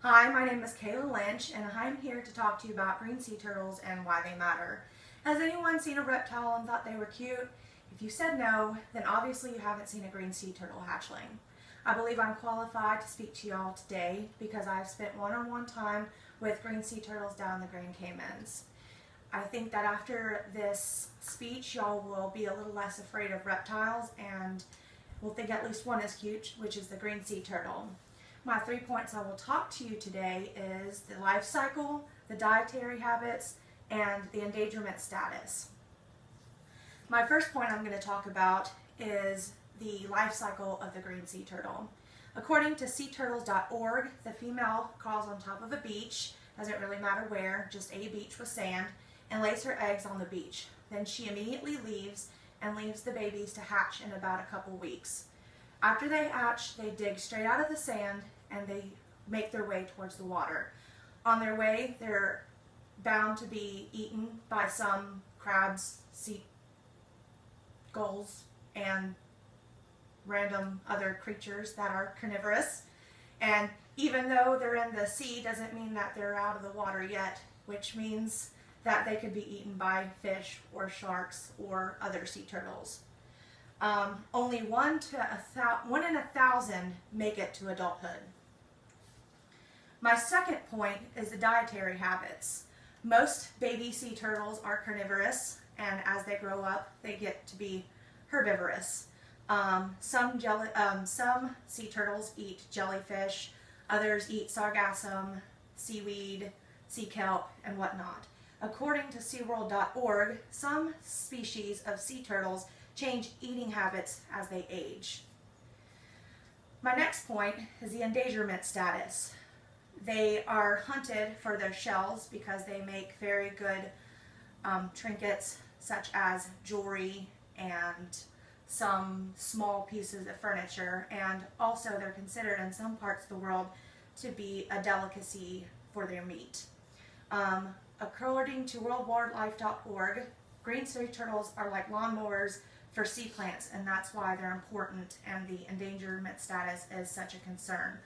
Hi, my name is Kayla Lynch, and I'm here to talk to you about green sea turtles and why they matter. Has anyone seen a reptile and thought they were cute? If you said no, then obviously you haven't seen a green sea turtle hatchling. I believe I'm qualified to speak to y'all today because I've spent one-on-one time with green sea turtles down in the Grand Caymans. I think that after this speech, y'all will be a little less afraid of reptiles and will think at least one is cute, which is the green sea turtle. My 3 points I will talk to you today is the life cycle, the dietary habits, and the endangerment status. My first point I'm going to talk about is the life cycle of the green sea turtle. According to seaturtles.org, the female crawls on top of a beach, doesn't really matter where, just a beach with sand, and lays her eggs on the beach. Then she immediately leaves and leaves the babies to hatch in about a couple weeks. After they hatch, they dig straight out of the sand and they make their way towards the water. On their way, they're bound to be eaten by some crabs, sea gulls, and random other creatures that are carnivorous. And even though they're in the sea, doesn't mean that they're out of the water yet, which means that they could be eaten by fish or sharks or other sea turtles. Only one in 1,000 make it to adulthood. My second point is the dietary habits. Most baby sea turtles are carnivorous, and as they grow up, they get to be herbivorous. Some sea turtles eat jellyfish, others eat sargassum, seaweed, sea kelp, and whatnot. According to SeaWorld.org, some species of sea turtles change eating habits as they age. My next point is the endangerment status. They are hunted for their shells because they make very good trinkets such as jewelry and some small pieces of furniture, and also they're considered in some parts of the world to be a delicacy for their meat. According to worldwildlife.org, green sea turtles are like lawnmowers for sea plants, and that's why they're important, and the endangerment status is such a concern.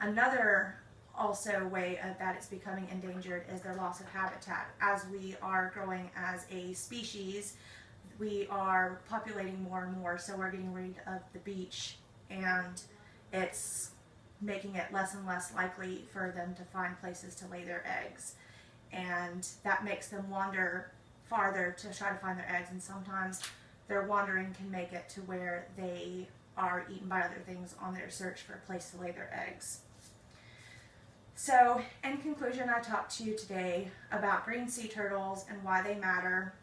Another also way that it's becoming endangered is their loss of habitat. As we are growing as a species, we are populating more and more, so we're getting rid of the beach, and it's making it less and less likely for them to find places to lay their eggs. And that makes them wander farther to try to find their eggs, and sometimes their wandering can make it to where they are eaten by other things on their search for a place to lay their eggs. So, in conclusion, I talked to you today about green sea turtles and why they matter.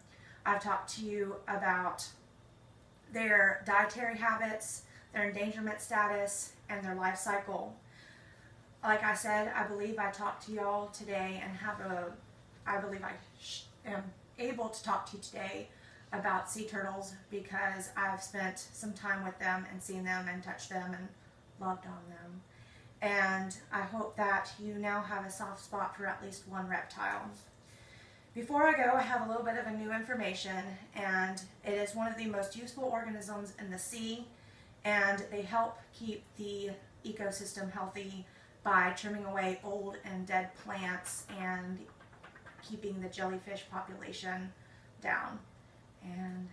I've talked to you about their dietary habits, their endangerment status, and their life cycle. Like I said, I believe I talked to y'all today and I believe I am able to talk to you today about sea turtles because I've spent some time with them and seen them and touched them and loved on them. And I hope that you now have a soft spot for at least one reptile. Before I go, I have a little bit of a new information, and it is one of the most useful organisms in the sea, and they help keep the ecosystem healthy by trimming away old and dead plants and keeping the jellyfish population down. And